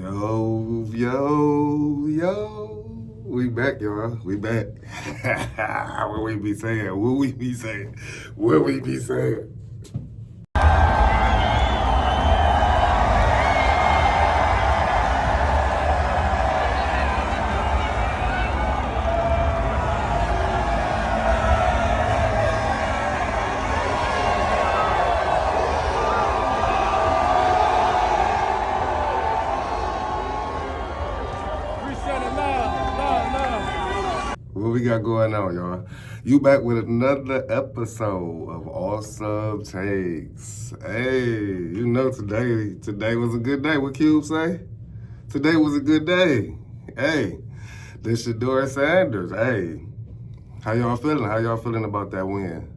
Yo, yo, yo. We back, y'all. We back. What we be saying? What we be saying? What we be saying? What we got going on, y'all? You back with another episode of Awesome Takes. Hey, you know today was a good day. What Cube say? Today was a good day. Hey, this Shedeur Sanders. Hey, how y'all feeling? How y'all feeling about that win?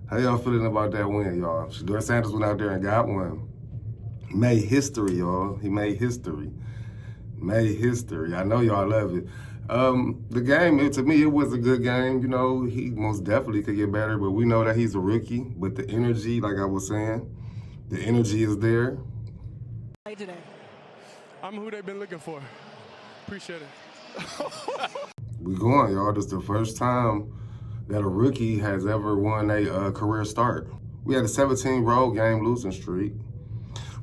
How y'all feeling about that win, y'all? Shedeur Sanders went out there and got one. Made history, y'all. He made history. Made history. I know y'all love it. The game, to me, it was a good game. You know, he most definitely could get better, but we know that he's a rookie. But the energy, like I was saying, the energy is there. Today. I'm who they've been looking for. Appreciate it. We going, y'all. This is the first time that a rookie has ever won a career start. We had a 17-road game losing streak,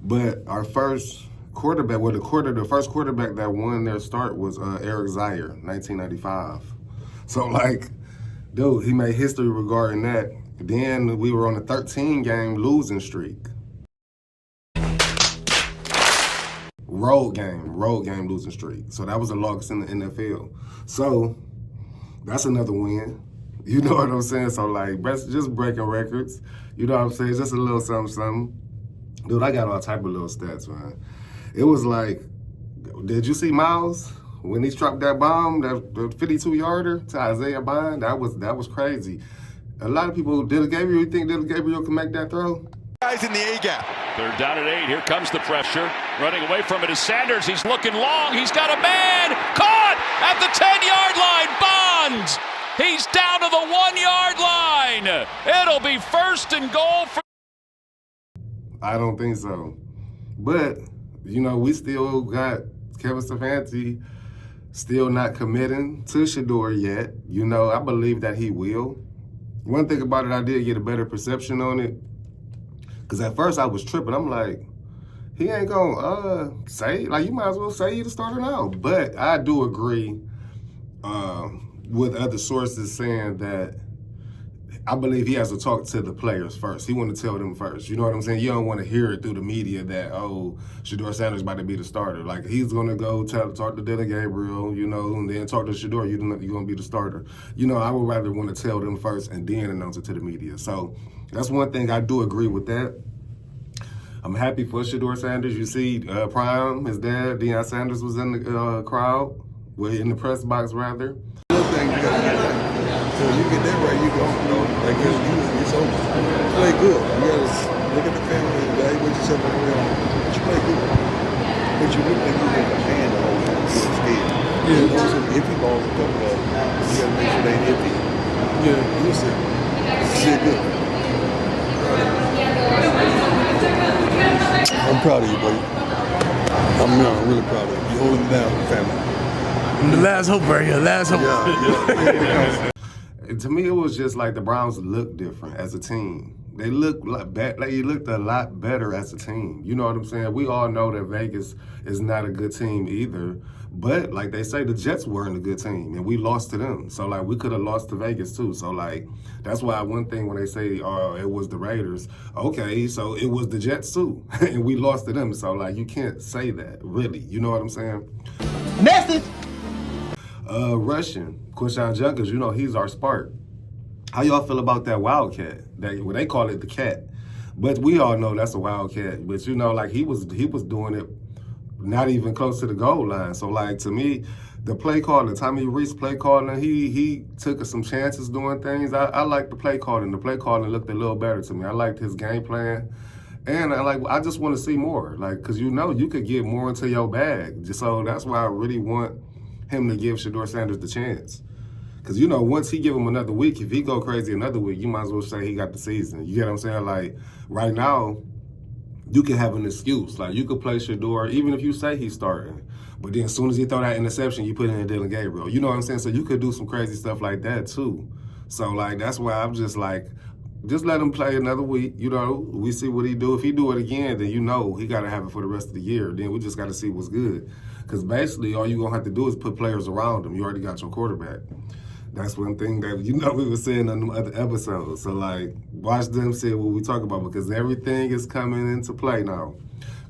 but our first quarterback, the first quarterback that won their start was Eric Zaire, 1995. So like, dude, he made history regarding that. Then we were on a 13-game losing streak. Road game losing streak. So that was the longest in the NFL. So that's another win. You know what I'm saying? So like, just breaking records. You know what I'm saying? Just a little something. Dude, I got all type of little stats, man. It was like, did you see Miles when he dropped that bomb, that 52-yarder to Isaiah Bond? That was crazy. A lot of people, you think Dylan Gabriel can make that throw? Guys in the A gap. They're down at 8. Here comes the pressure. Running away from it is Sanders. He's looking long. He's got a man caught at the 10-yard line. Bonds. He's down to the 1-yard line. It'll be first and goal for. I don't think so. But, you know, we still got Kevin Stefanski still not committing to Shedeur yet. You know, I believe that he will. One thing about it, I did get a better perception on it. Because at first I was tripping. I'm like, he ain't gonna say, like, you might as well say you the starter now. But I do agree with other sources saying that I believe he has to talk to the players first. He want to tell them first. You know what I'm saying? You don't want to hear it through the media that, oh, Shedeur Sanders about to be the starter. Like, he's going to go talk to Dylan Gabriel, you know, and then talk to Shedeur. You're going to be the starter. You know, I would rather want to tell them first and then announce it to the media. So that's one thing I do agree with that. I'm happy for Shedeur Sanders. You see, Prime, his dad, Deion Sanders, was in the crowd, well, in the press box, rather. Thing you gotta get right. So you get that right, you go. Like it's over. You play good. You gotta look at the family, evaluate yourself on the way on. But you play good. But you look like you have a hand all the time. You're scared. Yeah. You know some iffy balls a couple of them. You gotta make sure they ain't iffy. Yeah. You see. You did good. I'm proud of you, buddy. I'm really proud of you. You're holding it down for the family. The last hope right here, last hope. Yeah. To me, it was just like the Browns looked different as a team. They looked they looked a lot better as a team. You know what I'm saying? We all know that Vegas is not a good team either. But like they say, the Jets weren't a good team, and we lost to them. So like we could have lost to Vegas too. So like that's why one thing when they say, "Oh, it was the Raiders," okay, so it was the Jets too, and we lost to them. So like you can't say that really. You know what I'm saying? Message. Russian, Quinshon Judkins, you know, he's our spark. How y'all feel about that Wildcat? They call it the cat. But we all know that's a Wildcat. But, you know, like he was doing it not even close to the goal line. So, like, to me, the play calling, Tommy Reese play calling, he took some chances doing things. I like the play calling. The play calling looked a little better to me. I liked his game plan. And I just want to see more. Like, because, you know, you could get more into your bag. So that's why I really want him to give Shedeur Sanders the chance. Because, you know, once he give him another week, if he go crazy another week, you might as well say he got the season. You get what I'm saying? Like, right now, you can have an excuse. Like, you could play Shedeur, even if you say he's starting. But then as soon as he throw that interception, you put in Dylan Gabriel. You know what I'm saying? So you could do some crazy stuff like that, too. So, like, that's why I'm just like, just let him play another week. You know, we see what he do. If he do it again, then you know he got to have it for the rest of the year. Then we just got to see what's good. Because basically, all you're going to have to do is put players around him. You already got your quarterback. That's one thing that, you know, we were saying on the other episodes. So, like, watch them see what we talk about because everything is coming into play now.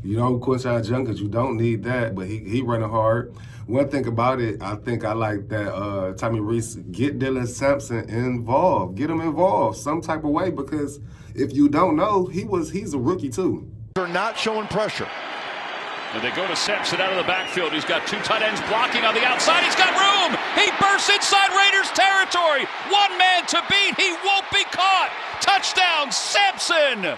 You don't quench our junkers. You don't need that, but he running hard. One thing about it, I think I like that Tommy Reese, get Dylan Sampson involved. Get him involved some type of way because if you don't know, he's a rookie too. They're not showing pressure. And they go to Sampson out of the backfield. He's got two tight ends blocking on the outside. He's got room. He bursts inside Raiders territory. One man to beat. He won't be caught. Touchdown, Sampson.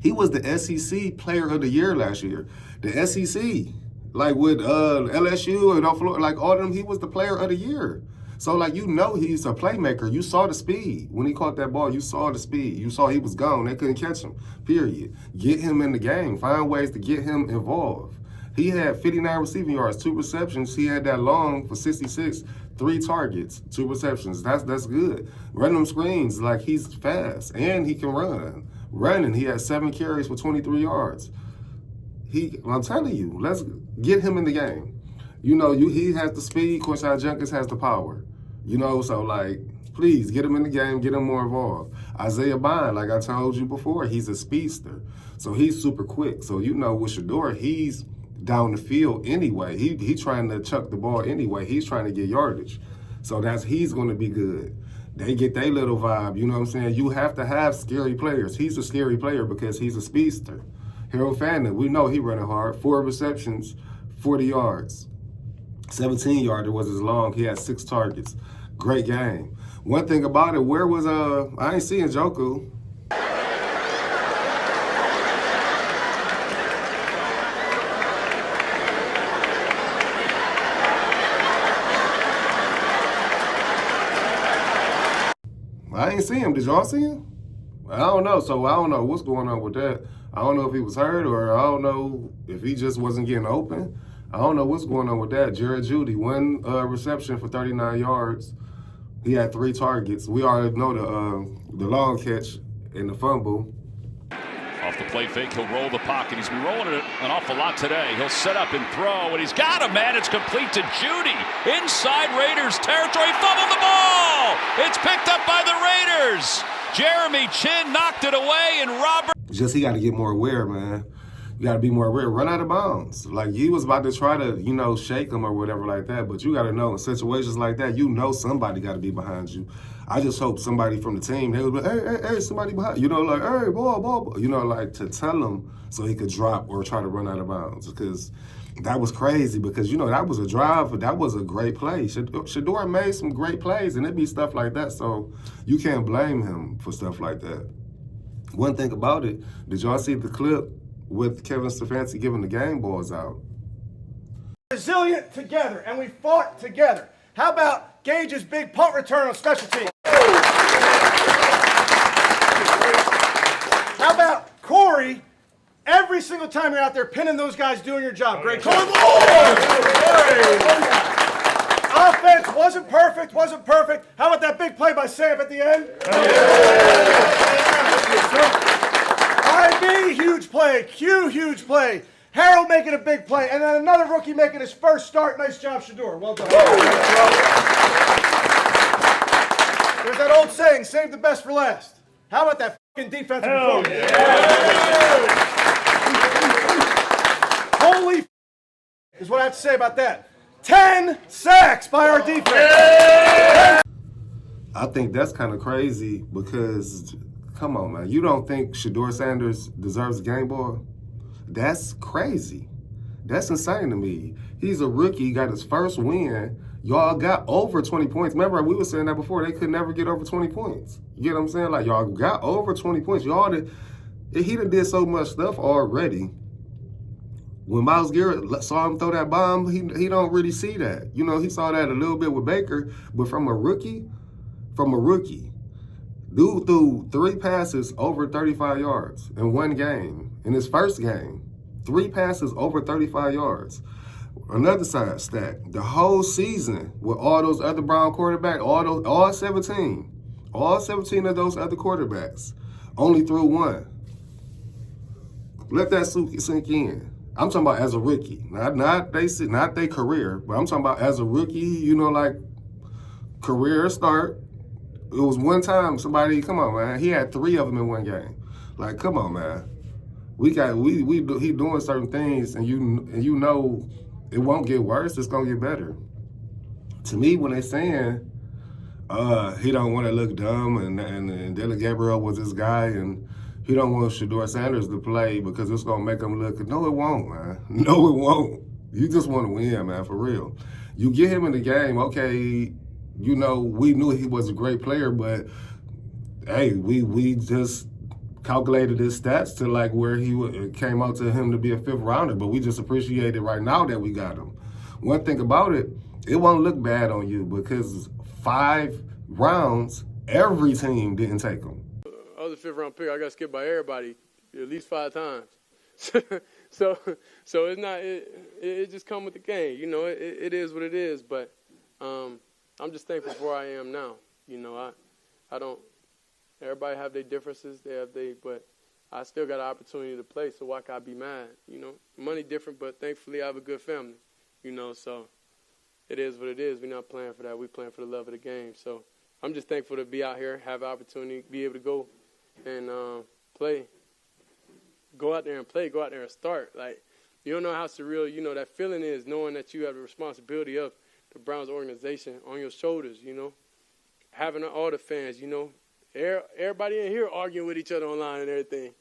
He was the SEC Player of the Year last year. The SEC, like with LSU and Florida, like all of them, he was the Player of the Year. So, like, you know he's a playmaker. You saw the speed. When he caught that ball, you saw the speed. You saw he was gone. They couldn't catch him, period. Get him in the game. Find ways to get him involved. He had 59 receiving yards, 2 receptions. He had that long for 66, 3 targets, 2 receptions. That's good. Run them screens like he's fast, and he can run. Running, he had 7 carries for 23 yards. I'm telling you, let's get him in the game. You know, he has the speed. Quinshon Judkins has the power. You know, so, like, please get him in the game, get him more involved. Isaiah Bond, like I told you before, he's a speedster. So he's super quick. So, you know, with Shedeur, he's down the field anyway. He trying to chuck the ball anyway. He's trying to get yardage. So he's going to be good. They get their little vibe, you know what I'm saying? You have to have scary players. He's a scary player because he's a speedster. Harold Fannin, we know he running hard. 4 receptions, 40 yards. 17-yarder was his long. He had 6 targets. Great game. One thing about it, where was I ain't seeing Joku. I ain't see him. Did y'all see him? I don't know. So I don't know what's going on with that. I don't know if he was hurt or I don't know if he just wasn't getting open. I don't know what's going on with that. Jared Judy, 1 reception for 39 yards. He had 3 targets. We already know the long catch and the fumble. Off the play fake, he'll roll the pocket. He's been rolling it an awful lot today. He'll set up and throw, and he's got a man. It's complete to Judy. Inside Raiders territory, fumbled the ball. It's picked up by the Raiders. Jeremy Chin knocked it away, and Robert. Just he got to get more aware, man. You got to be more aware. Run out of bounds. Like, he was about to try to, you know, shake him or whatever like that. But you got to know, in situations like that, you know somebody got to be behind you. I just hope somebody from the team, they would be, hey, somebody behind you. You know, like, hey, ball. You know, like, to tell him so he could drop or try to run out of bounds. Because that was crazy. Because, you know, that was a drive. That was a great play. Shedeur made some great plays, and it'd be stuff like that. So you can't blame him for stuff like that. One thing about it, did y'all see the clip with Kevin Stefanski giving the game balls out? Resilient together, and we fought together. How about Gage's big punt return on special teams? How about Corey, every single time you're out there pinning those guys doing your job? Great job. Offense wasn't perfect. How about that big play by Sam at the end? IB, huge play. Q, huge play. Harold making a big play. And then another rookie making his first start. Nice job, Shedeur. Well done. There's that old saying, save the best for last. How about that fucking defensive performance? Holy is what I have to say about that. 10 sacks by our defense. I think that's kind of crazy because, come on, man. You don't think Shedeur Sanders deserves a game ball? That's crazy. That's insane to me. He's a rookie, got his first win. Y'all got over 20 points. Remember, we were saying that before. They could never get over 20 points. You get what I'm saying? Like, y'all got over 20 points. He done did so much stuff already when Myles Garrett saw him throw that bomb, he don't really see that. You know, he saw that a little bit with Baker, but from a rookie, dude threw 3 passes over 35 yards in one game, in his first game. 3 passes over 35 yards. Another side stat, the whole season with all those other Brown quarterbacks, all 17 of those other quarterbacks only threw 1. Let that sink in. I'm talking about as a rookie, not their career, but I'm talking about as a rookie. You know, like career start. It was one time somebody, come on, man. He had 3 of them in one game. Like, come on, man. He doing certain things, and you know it won't get worse. It's gonna get better. To me, when they saying he don't want to look dumb, and Dylan Gabriel was this guy, and he don't want Shedeur Sanders to play because it's gonna make him look. No, it won't, man. No, it won't. You just want to win, man, for real. You get him in the game, okay. You know, we knew he was a great player, but hey, we just calculated his stats to like where he came out to him to be a 5th rounder, but we just appreciate it right now that we got him. One thing about it, it won't look bad on you because 5 rounds, every team didn't take him. I was a 5th round pick. I got skipped by everybody at least 5 times. so it's not. It just come with the game. You know, it is what it is. But I'm just thankful for where I am now. You know, I don't. Everybody have their differences. But I still got an opportunity to play. So why can I be mad? You know, money different, but thankfully I have a good family. You know, so it is what it is. We're not playing for that. We're playing for the love of the game. So I'm just thankful to be out here, have an opportunity, be able to go and play. Go out there and play. Go out there and start. Like, you don't know how surreal, you know, that feeling is, knowing that you have the responsibility of the Browns organization on your shoulders, you know. Having all the fans, you know. Everybody in here arguing with each other online and everything.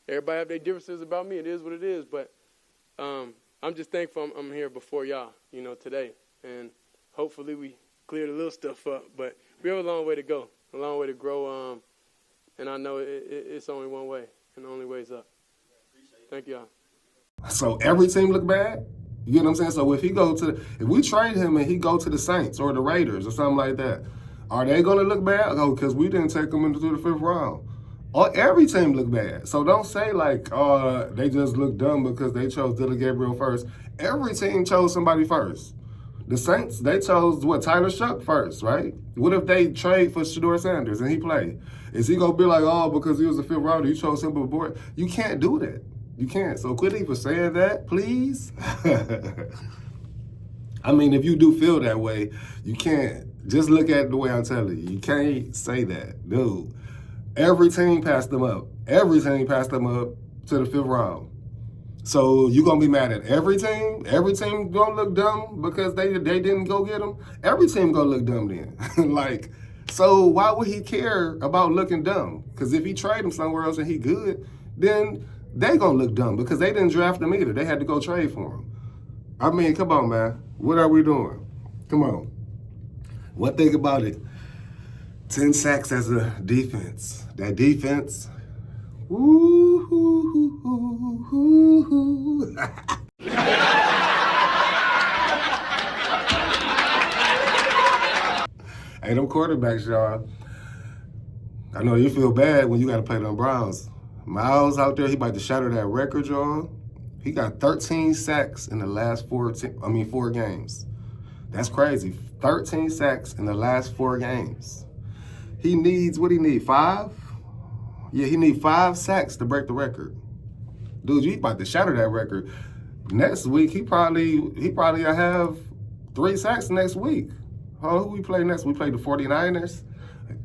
Everybody have their differences about me. It is what it is. But I'm just thankful I'm here before y'all, you know, today. And hopefully we cleared a little stuff up. But we have a long way to go, a long way to grow. And I know it's only one way, and the only way is up. Thank y'all. So every team look bad? You know what I'm saying? So if we trade him and he go to the Saints or the Raiders or something like that, are they going to look bad? Oh, because we didn't take him into the 5th round. Or every team look bad. So don't say like, they just look dumb because they chose Dylan Gabriel first. Every team chose somebody first. The Saints, they chose, Tyler Shuck first, right? What if they trade for Shedeur Sanders and he play? Is he going to be like, because he was a 5th rounder, you chose him before? You can't do that. You can't. So quit even saying that, please. I mean, if you do feel that way, you can't. Just look at the way I'm telling you. You can't say that. Dude, every team passed them up. Every team passed them up to the 5th round. So you going to be mad at every team? Every team going to look dumb because they didn't go get him? Every team going to look dumb then. Like, so why would he care about looking dumb? Because if he trade him somewhere else and he good, then they going to look dumb because they didn't draft him either. They had to go trade for him. I mean, come on, man. What are we doing? Come on. One thing about it, 10 sacks as a defense. That defense, woo hoo hoo hoo hoo. Hey, them quarterbacks, y'all. I know you feel bad when you got to play them Browns. Myles out there, he about to shatter that record, y'all. He got 13 sacks in the last 4 games. That's crazy. 13 sacks in the last 4 games. He needs, what he need, 5? Yeah, he need 5 sacks to break the record. Dude, you about to shatter that record. Next week, he probably will have 3 sacks next week. Who we play next? We play the 49ers.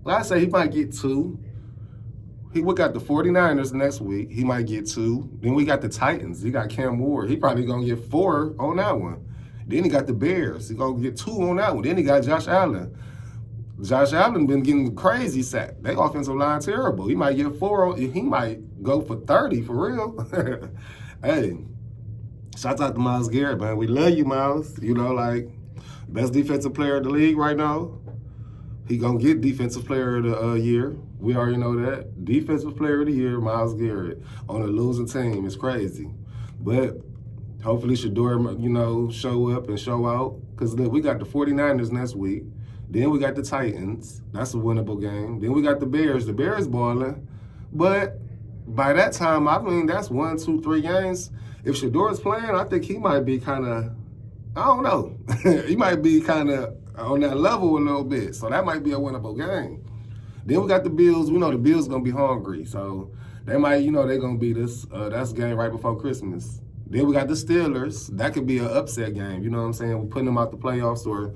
I say he might get 2. We got the 49ers next week. He might get 2. Then we got the Titans. He got Cam Ward. He probably going to get 4 on that one. Then he got the Bears. He going to get 2 on that one. Then he got Josh Allen. Josh Allen been getting crazy sacked. Their offensive line terrible. He might get 4. He might go for 30 for real. Hey, shout out to Myles Garrett, man. We love you, Myles. You know, like, best defensive player of the league right now. He going to get defensive player of the year. We already know that. Defensive player of the year, Myles Garrett, on a losing team. It's crazy. But Hopefully Shedeur, show up and show out. Because look, we got the 49ers next week. Then we got the Titans. That's a winnable game. Then we got the Bears. The Bears balling. But by that time, I mean, that's 1, 2, 3 games. If Shedeur's playing, I think he might be kind of, I don't know. He might be kind of on that level a little bit. So that might be a winnable game. Then we got the Bills. We know the Bills going to be hungry. So they might, they're going to beat us. That's a game right before Christmas. Then we got the Steelers. That could be an upset game. You know what I'm saying? We're putting them out the playoffs or,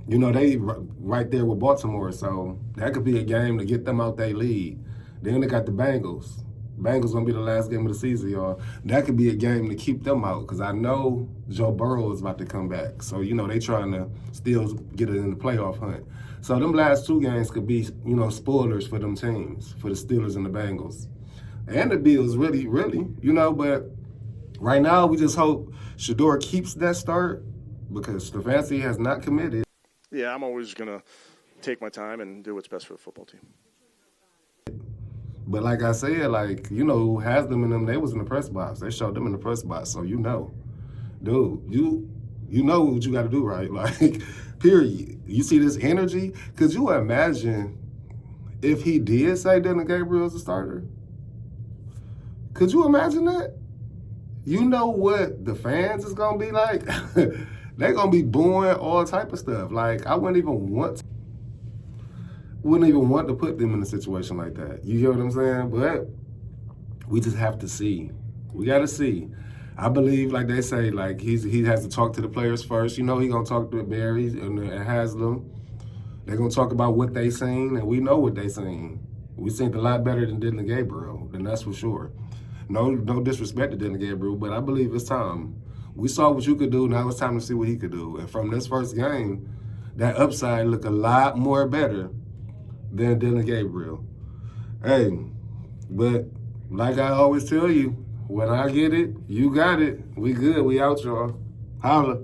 they right there with Baltimore. So that could be a game to get them out their lead. Then they got the Bengals. Bengals going to be the last game of the season, y'all. That could be a game to keep them out because I know Joe Burrow is about to come back. So, they trying to still get it in the playoff hunt. So them last 2 games could be, spoilers for them teams, for the Steelers and the Bengals. And the Bills, really, but right now we just hope Shedeur keeps that start because Stefanski has not committed. Yeah, I'm always going to take my time and do what's best for the football team. But like I said, who has them in them, they was in the press box. They showed them in the press box, so dude, you know what you got to do, right? Period. You see this energy? Could you imagine if he did say Dylan Gabriel's a starter? Could you imagine that? You know what the fans is going to be like? They're going to be booing all type of stuff. I wouldn't even want to put them in a situation like that. You hear what I'm saying? But we just have to see. We got to see. I believe, like they say, he has to talk to the players first. He going to talk to Barry and Haslam. They're going to talk about what they seen, and we know what they seen. We seen a lot better than Dylan Gabriel, and that's for sure. No disrespect to Dylan Gabriel, but I believe it's time. We saw what you could do. Now it's time to see what he could do. And from this first game, that upside looked a lot more better than Dylan Gabriel. Hey, but like I always tell you, when I get it, you got it. We good. We out, y'all. Holla.